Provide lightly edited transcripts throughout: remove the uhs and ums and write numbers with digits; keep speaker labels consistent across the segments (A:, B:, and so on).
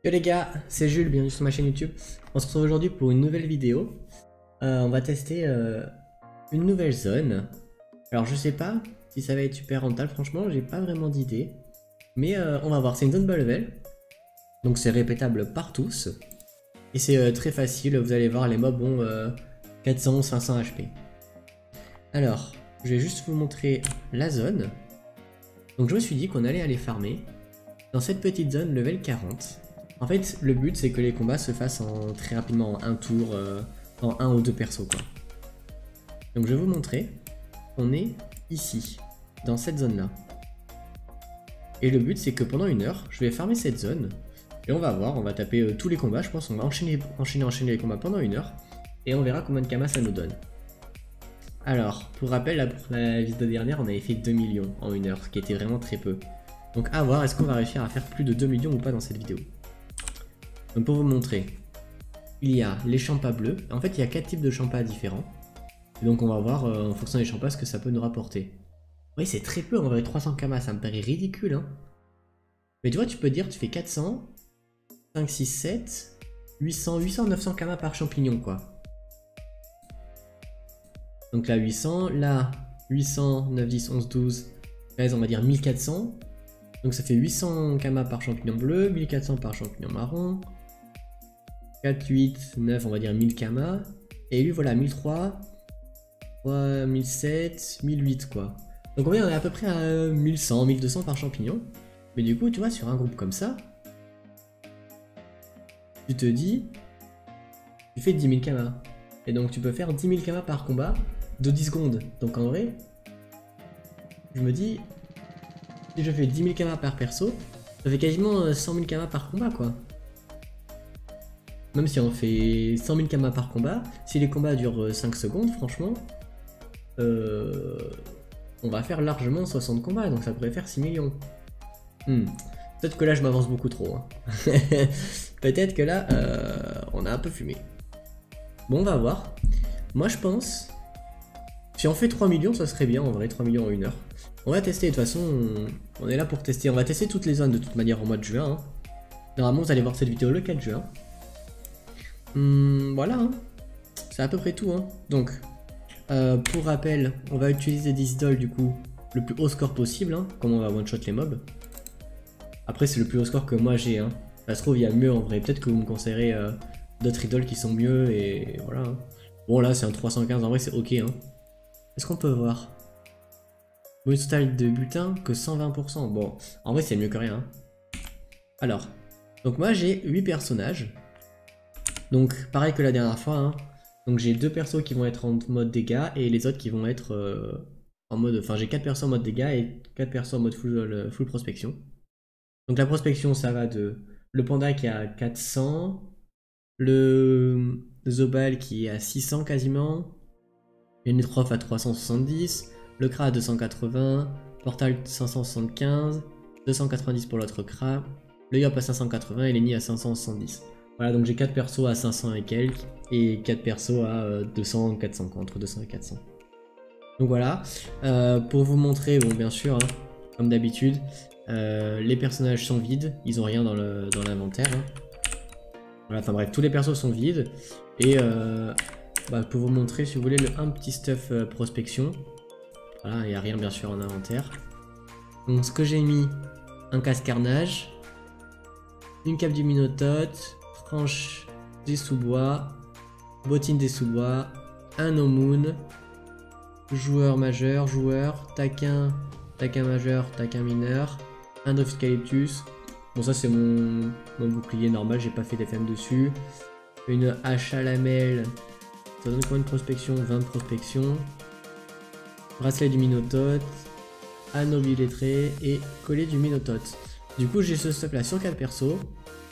A: Yo les gars, c'est Jules, bienvenue sur ma chaîne YouTube. On se retrouve aujourd'hui pour une nouvelle vidéo. On va tester une nouvelle zone. Alors je sais pas si ça va être super rentable, franchement j'ai pas vraiment d'idée. Mais on va voir, c'est une zone bas level. Donc c'est répétable par tous. Et c'est très facile, vous allez voir les mobs ont 400-500 HP. Alors, je vais juste vous montrer la zone. Donc je me suis dit qu'on allait aller farmer dans cette petite zone level 40. En fait, le but c'est que les combats se fassent très rapidement, en un tour, en un ou deux persos quoi. Donc je vais vous montrer, on est ici, dans cette zone là. Et le but c'est que pendant une heure, je vais farmer cette zone, et on va voir, on va taper tous les combats, je pense on va enchaîner les combats pendant une heure, et on verra combien de kamas ça nous donne. Alors, pour rappel, pour la vidéo dernière, on avait fait 2 millions en une heure, ce qui était vraiment très peu. Donc à voir, est-ce qu'on va réussir à faire plus de 2 millions ou pas dans cette vidéo. Donc pour vous montrer, il y a les champas bleus. En fait, il y a 4 types de champas différents. Et donc on va voir en fonction des champas ce que ça peut nous rapporter. Oui, c'est très peu en vrai, 300 kamas, ça me paraît ridicule. Hein. Mais tu vois, tu peux dire, tu fais 400, 5, 6, 7, 800, 900 kamas par champignon quoi. Donc là 800, là 800, 9, 10, 11, 12, 13, on va dire 1400. Donc ça fait 800 kamas par champignon bleu, 1400 par champignon marron. 4, 8, 9, on va dire 1000 kamas. Et lui, voilà, 1003, 3, 1007, 1008, quoi. Donc on est à peu près à 1100, 1200 par champignon. Mais du coup, tu vois, sur un groupe comme ça, tu te dis, tu fais 10 000 kamas. Et donc tu peux faire 10 000 kamas par combat de 10 secondes. Donc en vrai, je me dis, si je fais 10 000 kamas par perso, ça fait quasiment 100 000 kamas par combat, quoi. Même si on fait 100 000 kamas par combat, si les combats durent 5 secondes, franchement, on va faire largement 60 combats, donc ça pourrait faire 6 millions. Peut-être que là je m'avance beaucoup trop. Hein. Peut-être que là, on a un peu fumé. Bon, on va voir. Moi je pense, si on fait 3 millions, ça serait bien en vrai, 3 millions en une heure. On va tester, de toute façon, on est là pour tester. On va tester toutes les zones de toute manière en mois de juin. Hein. Normalement, vous allez voir cette vidéo le 4 juin. Voilà, hein. C'est à peu près tout. Hein. Donc, pour rappel, on va utiliser des idoles du coup le plus haut score possible, hein, comme on va one-shot les mobs. Après, c'est le plus haut score que moi j'ai. Hein. Ça se trouve, il y a mieux en vrai. Peut-être que vous me conseillerez d'autres idoles qui sont mieux et voilà. Hein. Bon, là, c'est un 315. En vrai, c'est ok. Hein. Est-ce qu'on peut voir? Bonus total de butin que 120%. Bon, en vrai, c'est mieux que rien. Hein. Alors, donc moi j'ai 8 personnages. Donc pareil que la dernière fois, hein. Donc j'ai 2 persos qui vont être en mode dégâts et les autres qui vont être en mode... Enfin j'ai 4 persos en mode dégâts et 4 persos en mode full prospection. Donc la prospection ça va de le panda qui est à 400, le Zobal qui est à 600 quasiment, le Netrof à 370, le Kra à 280, Portal 575, 290 pour l'autre Kra, le Yop à 580 et Lenny à 570. Voilà, donc j'ai 4 persos à 500 et quelques, et 4 persos à 200, 400, quoi, entre 200 et 400. Donc voilà, pour vous montrer, bon bien sûr, hein, comme d'habitude, les personnages sont vides, ils ont rien dans l'inventaire. Hein. Voilà, enfin bref, tous les persos sont vides, et pour vous montrer, si vous voulez, un petit stuff prospection. Voilà, il n'y a rien bien sûr en inventaire. Donc ce que j'ai mis, un casse carnage, une cape du minotaute, tranche des sous-bois, bottine des sous-bois, un no moon, joueur majeur, taquin majeur, taquin mineur, un Eucalyptus. Bon ça c'est mon bouclier normal, j'ai pas fait d'FM dessus. Une hache à lamelle, ça donne combien de prospection? 20 de prospection. Bracelet du minotaute, anneau billettré et collier du minotaute. Du coup j'ai ce stuff là sur 4 persos.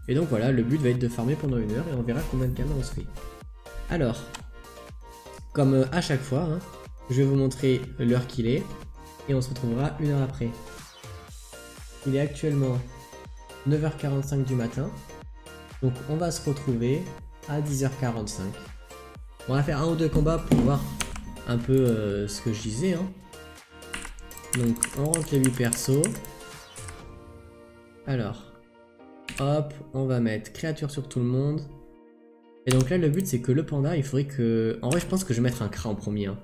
A: Et donc voilà, le but va être de farmer pendant une heure et on verra combien de kamas on se fait. Alors, comme à chaque fois, hein, je vais vous montrer l'heure qu'il est et on se retrouvera une heure après. Il est actuellement 9h45 du matin, donc on va se retrouver à 10h45. On va faire un ou deux combats pour voir un peu ce que je disais. Hein. Donc on rentre les 8 persos. Alors... hop, on va mettre créature sur tout le monde. Et donc là, le but, c'est que le panda, il faudrait que... En vrai, je pense que je vais mettre un Kra en premier. Hein.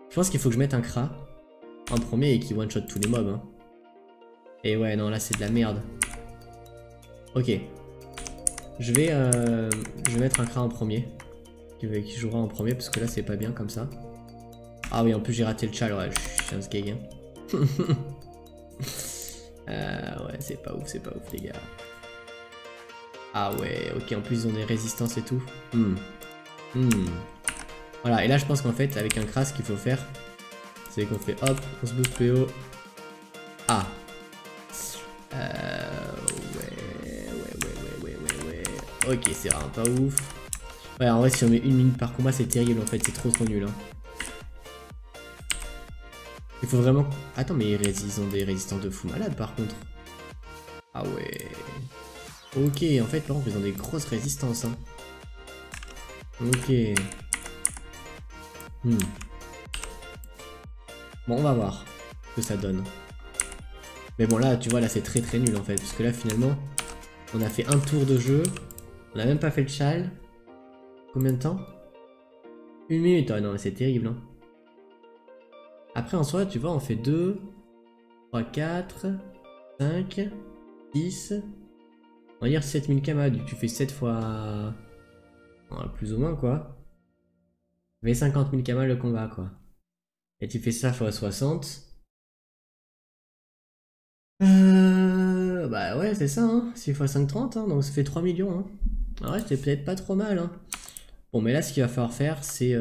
A: Je pense qu'il faut que je mette un Kra en premier et qu'il one-shot tous les mobs. Hein. Et ouais, non, là, c'est de la merde. Ok. Je vais mettre un Kra en premier. Qui jouera en premier, parce que là, c'est pas bien comme ça. Ah oui, en plus, j'ai raté le chal. Ouais, je suis un sgeg. Hein. Ouais, c'est pas ouf, les gars. Ah ouais, ok, en plus ils ont des résistances et tout. Voilà, et là je pense qu'en fait, avec un Kra, ce qu'il faut faire, c'est qu'on fait hop, on se booste plus haut. Ah. Ouais. Ok, c'est vraiment pas ouf. Ouais, en vrai, si on met 1 minute par combat, c'est terrible en fait, c'est trop nul. Hein. Il faut vraiment... Attends, mais ils ont des résistances de fou malade par contre. Ah ouais. Ok, en fait, par contre, ils ont des grosses résistances. Hein. Ok. Bon, on va voir ce que ça donne. Mais bon, là, tu vois, là, c'est très nul en fait. Parce que là, finalement, on a fait un tour de jeu. On a même pas fait le chal. Combien de temps? 1 minute. Ah non, mais c'est terrible. Hein. Après, en soi, tu vois, on fait 2, 3, 4, 5, 10. On va dire 7000 kama, tu fais 7 fois... Ouais, plus ou moins, quoi. Tu fais 50 000 kama le combat, quoi. Et tu fais ça fois 60. Bah ouais, c'est ça, hein. 6 fois 5, 30, hein. Donc ça fait 3 millions, hein. Ah ouais, c'était peut-être pas trop mal, hein. Bon, mais là, ce qu'il va falloir faire, c'est...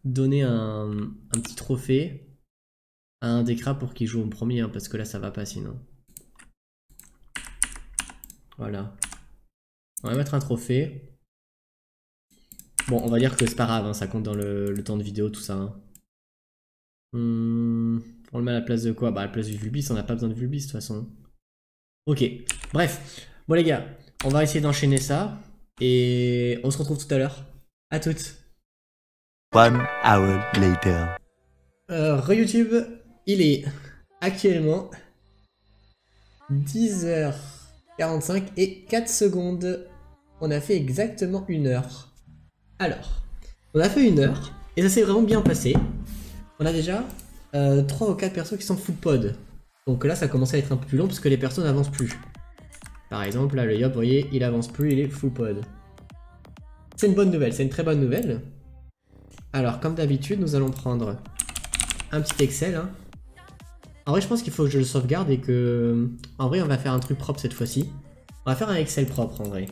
A: donner un petit trophée à un des crabes pour qu'il joue en premier, hein, parce que là, ça va pas sinon. Voilà. On va mettre un trophée. Bon, on va dire que c'est pas grave, hein, ça compte dans le temps de vidéo, tout ça. Hein. On le met à la place de quoi? Bah à la place du Vulbis, on n'a pas besoin de Vulbis de toute façon. Ok, bref. Bon les gars, on va essayer d'enchaîner ça. Et on se retrouve tout à l'heure. À toutes.
B: 1 hour later.
A: Re-YouTube, il est actuellement 10h45 et 4 secondes. On a fait exactement 1 heure. Alors, on a fait 1 heure et ça s'est vraiment bien passé. On a déjà 3 ou 4 persos qui sont full pod. Donc là, ça commence à être un peu plus long parce que les persos n'avancent plus. Par exemple, là, le Yop, vous voyez, il avance plus, il est full pod. C'est une bonne nouvelle, c'est une très bonne nouvelle. Alors, comme d'habitude, nous allons prendre un petit Excel. Hein. En vrai, je pense qu'il faut que je le sauvegarde et que... En vrai, on va faire un truc propre cette fois-ci. On va faire un Excel propre, en vrai.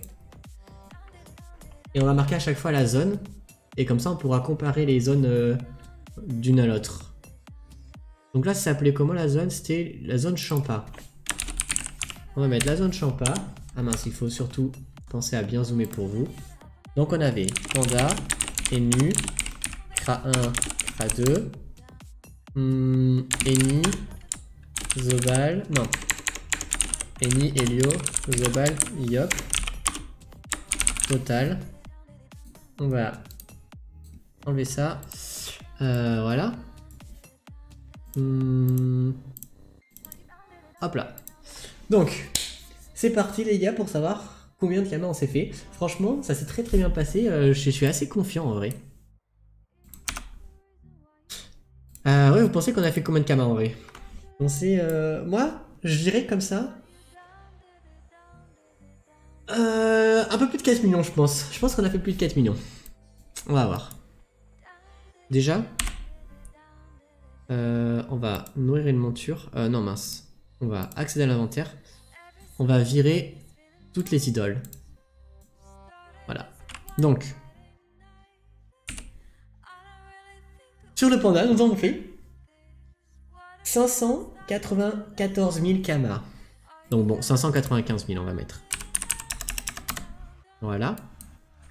A: Et on va marquer à chaque fois la zone. Et comme ça, on pourra comparer les zones d'une à l'autre. Donc là, ça s'appelait comment la zone? C'était la zone Champa. On va mettre la zone Champa. Ah mince, il faut surtout penser à bien zoomer pour vous. Donc on avait Panda, Enu, Kra 1, Kra 2, Eni, Zobal, non, Eni, Elio, Zobal, Yop, Total. On va enlever ça. Voilà. Hop là. Donc, c'est parti les gars pour savoir combien de kamas on s'est fait. Franchement, ça s'est très bien passé. Je suis assez confiant en vrai. Ouais, vous pensez qu'on a fait combien de kamas en vrai? On sait, moi, je dirais comme ça. Un peu plus de 4 millions, je pense. Je pense qu'on a fait plus de 4 millions. On va voir. Déjà, on va nourrir une monture. Non, mince. On va accéder à l'inventaire. On va virer toutes les idoles. Voilà. Donc, sur le panda, nous avons fait 594 000 kamas. Donc bon, 595 000 on va mettre. Voilà.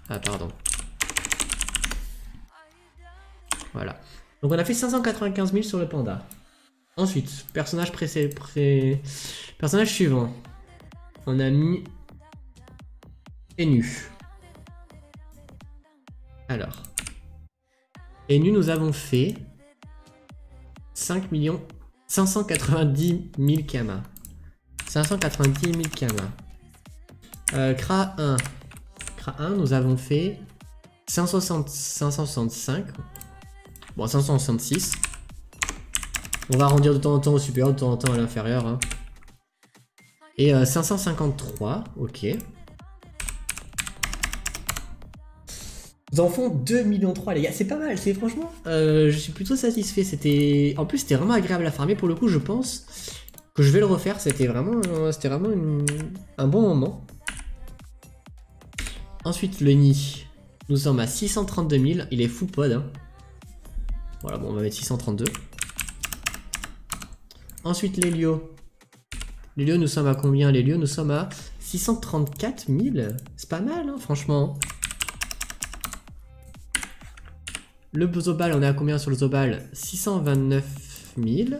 A: Ah, pardon. Voilà. Donc on a fait 595 000 sur le panda. Ensuite, personnage personnage suivant. On a mis Enu. Alors. Enu, nous avons fait 5 590 000 kamas. 590 000 Kama. Kra 1. Kra 1, nous avons fait 565. Bon, 566. On va arrondir de temps en temps au supérieur, de temps en temps à l'inférieur. Hein. Et 553, ok. Nous en font 2,3 millions les gars, c'est pas mal, c'est franchement, je suis plutôt satisfait. C'était, en plus c'était vraiment agréable à farmer, pour le coup je pense que je vais le refaire, c'était vraiment un bon moment. Ensuite le nid, nous sommes à 632 000, il est full pod. Hein. Voilà, bon on va mettre 632. Ensuite l'hélio. L'hélio nous sommes à combien? L'hélio nous sommes à 634 000, c'est pas mal hein, franchement. Le Zobal, on est à combien sur le Zobal? 629 000.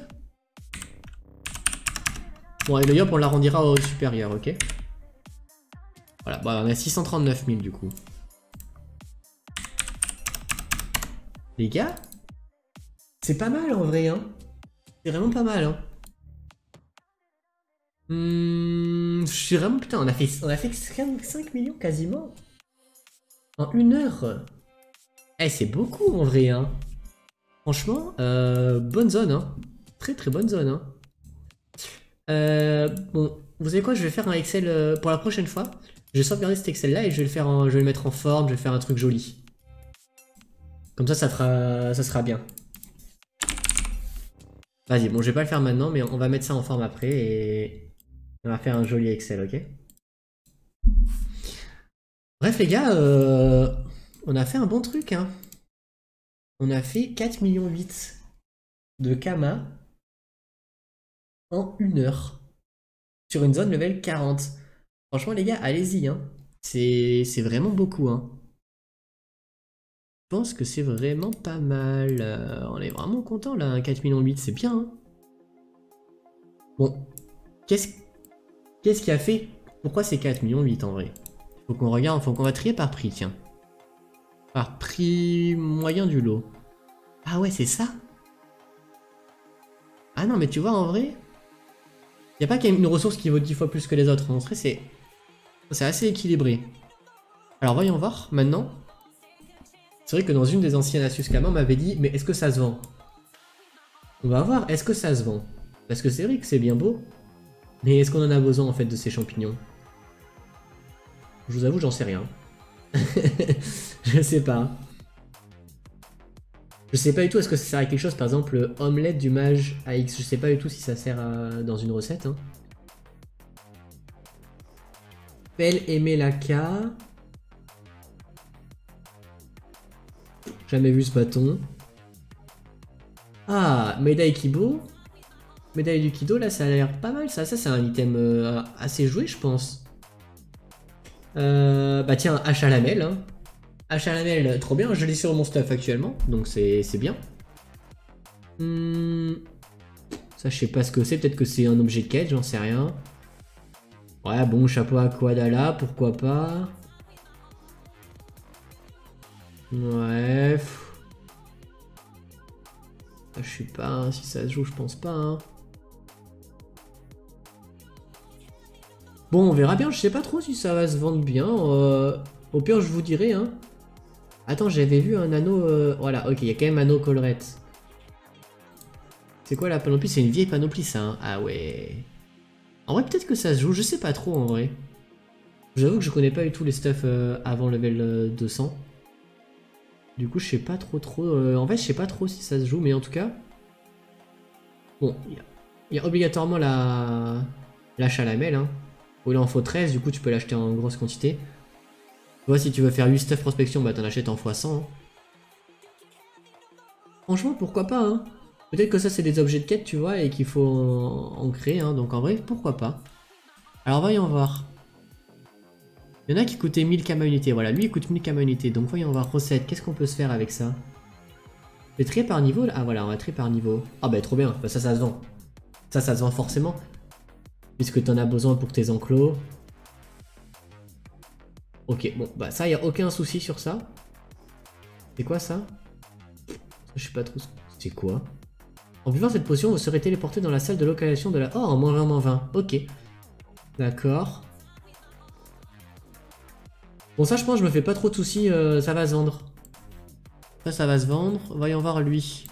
A: Bon, et le Yop, on l'arrondira au supérieur, ok? Voilà, bon, on est à 639 000 du coup. Les gars, c'est pas mal en vrai, hein? C'est vraiment pas mal, hein? Je suis vraiment... Putain, on a fait 5 millions quasiment. En 1 heure. Eh, c'est beaucoup en vrai, hein. Franchement, bonne zone, hein. Très très bonne zone, hein. Bon, vous savez quoi, je vais faire un Excel pour la prochaine fois. Je vais sauvegarder cet Excel là et je vais le faire je vais le mettre en forme, je vais faire un truc joli. Comme ça, ça sera bien. Vas-y, bon, je vais pas le faire maintenant, mais on va mettre ça en forme après et on va faire un joli Excel, ok? Bref, les gars, on a fait un bon truc, hein. On a fait 4,8 millions de Kama en 1 heure. Sur une zone level 40. Franchement, les gars, allez-y, hein. C'est vraiment beaucoup, hein. Je pense que c'est vraiment pas mal. On est vraiment content, là, 4,8 millions, c'est bien, hein. Bon. Qu'est-ce qui a fait? Pourquoi c'est 4,8 millions en vrai? Faut qu'on regarde, faut qu'on va trier par prix, tiens. Par prix moyen du lot. Ah ouais, c'est ça? Ah non, mais tu vois, en vrai, il n'y a pas quand même une ressource qui vaut 10 fois plus que les autres. En vrai, c'est assez équilibré. Alors, voyons voir, maintenant. C'est vrai que dans une des anciennes astuces Kama, on m'avait dit, mais est-ce que ça se vend? On va voir, est-ce que ça se vend? Parce que c'est vrai que c'est bien beau. Mais est-ce qu'on en a besoin, en fait, de ces champignons? Je vous avoue, j'en sais rien. Je sais pas. Je sais pas du tout, est-ce que ça sert à quelque chose, par exemple, omelette du mage AX, je sais pas du tout si ça sert dans une recette. Hein. Pelle aimer la K. Jamais vu ce bâton. Ah, médaille Kibo. Médaille du Kido, là ça a l'air pas mal ça. Ça c'est un item assez joué je pense. Bah tiens, hache à lamelle. Hein. Hache à lamelle, trop bien, je l'ai sur mon stuff actuellement, donc c'est bien. Ça je sais pas ce que c'est, peut-être que c'est un objet de quête, j'en sais rien. Ouais bon, chapeau à Quadala, pourquoi pas. Ouais. Je sais pas hein, si ça se joue, je pense pas. Hein. Bon, on verra bien, je sais pas trop si ça va se vendre bien. Au pire, je vous dirai. Hein. Attends, j'avais vu un anneau... Voilà, ok, il y a quand même un anneau collerette. C'est quoi la panoplie? C'est une vieille panoplie, ça. Hein. Ah ouais. En vrai, peut-être que ça se joue, je sais pas trop en vrai. J'avoue que je connais pas du tout les stuff avant level 200. Du coup, je sais pas trop. En fait, je sais pas trop si ça se joue, mais en tout cas... Bon, il y a obligatoirement la chalamelle. Hein. Il en faut 13, du coup, tu peux l'acheter en grosse quantité. Tu vois, si tu veux faire 8 stuff prospection, bah t'en achètes en x100. Hein. Franchement, pourquoi pas, hein. Peut-être que ça, c'est des objets de quête, tu vois, et qu'il faut en créer, hein. Donc en vrai, pourquoi pas. Alors, voyons voir. Il y en a qui coûtaient 1000 Kama unités. Voilà, lui, il coûte 1000 Kama unités. Donc voyons voir, recette, qu'est-ce qu'on peut se faire avec ça? Je vais trier par niveau, là. Ah voilà, on va trier par niveau. Ah bah trop bien, bah, ça se vend. Ça se vend forcément. Puisque tu en as besoin pour tes enclos. Ok, bon, bah ça, il n'y a aucun souci sur ça. C'est quoi ça? Je sais pas trop. C'est quoi? En buvant cette potion, vous serez téléporté dans la salle de localisation de la... Oh, en -20, -20. Ok. D'accord. Bon ça je pense que je me fais pas trop de soucis, ça va se vendre. Ça va se vendre. Voyons voir lui.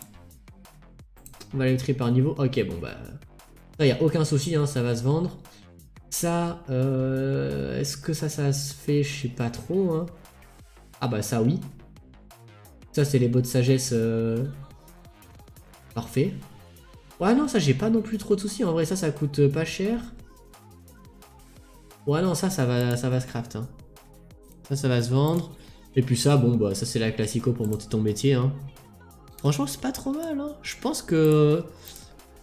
A: On va les trier par niveau. Ok bon bah... Ça y a aucun souci, hein, ça va se vendre. Ça, est-ce que ça se fait? Je sais pas trop. Hein. Ah bah ça oui. Ça c'est les bots de sagesse. Parfait. Ouais non ça j'ai pas non plus trop de soucis. En vrai ça coûte pas cher. Ouais non ça va se craft. Hein. Ça va se vendre. Et puis ça bon bah ça c'est la classico pour monter ton métier. Hein. Franchement c'est pas trop mal. Hein. Je pense que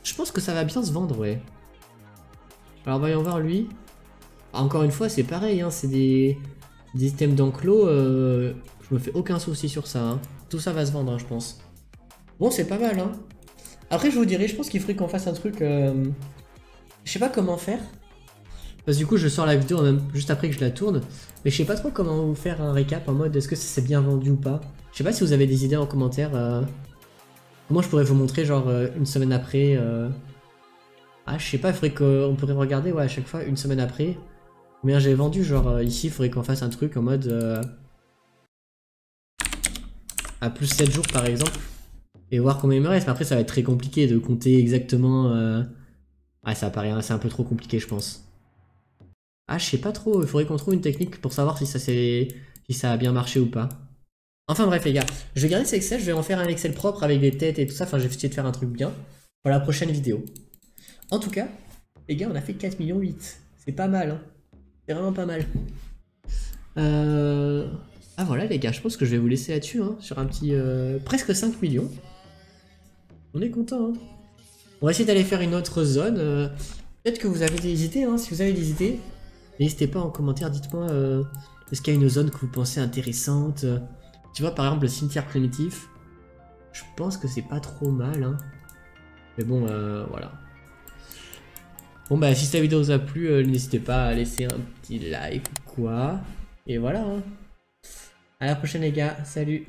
A: ça va bien se vendre ouais. Alors voyons voir lui. Encore une fois c'est pareil. Hein. C'est des items d'enclos. Je me fais aucun souci sur ça. Hein. Tout ça va se vendre hein, je pense. Bon c'est pas mal hein. Après je vous dirais je pense qu'il faudrait qu'on fasse un truc. Je sais pas comment faire. Parce que du coup je sors la vidéo même juste après que je la tourne. Mais je sais pas trop comment vous faire un récap en mode est-ce que ça s'est bien vendu ou pas. Je sais pas si vous avez des idées en commentaire. Comment je pourrais vous montrer genre une semaine après. Ah je sais pas, il faudrait qu'on pourrait regarder ouais à chaque fois une semaine après. Combien j'ai vendu genre ici il faudrait qu'on fasse un truc en mode à plus 7 jours par exemple. Et voir combien il me reste. Mais après ça va être très compliqué de compter exactement. Ouais ça paraît c'est un peu trop compliqué je pense. Ah, je sais pas trop, il faudrait qu'on trouve une technique pour savoir si ça a bien marché ou pas. Enfin bref les gars, je vais garder cet Excel, je vais en faire un Excel propre avec des têtes et tout ça, enfin je vais essayer de faire un truc bien pour la prochaine vidéo. En tout cas, les gars on a fait 4,8 millions, c'est pas mal hein, c'est vraiment pas mal. Ah voilà les gars, je pense que je vais vous laisser là-dessus, hein, sur un petit presque 5 millions. On est content hein. On va essayer d'aller faire une autre zone, peut-être que vous avez des idées, hein, si vous avez des idées. N'hésitez pas en commentaire, dites-moi est-ce qu'il y a une zone que vous pensez intéressante. Tu vois par exemple le cimetière primitif. Je pense que c'est pas trop mal. Hein. Mais bon voilà. Bon bah si cette vidéo vous a plu, n'hésitez pas à laisser un petit like ou quoi. Et voilà. Hein. À la prochaine les gars, salut.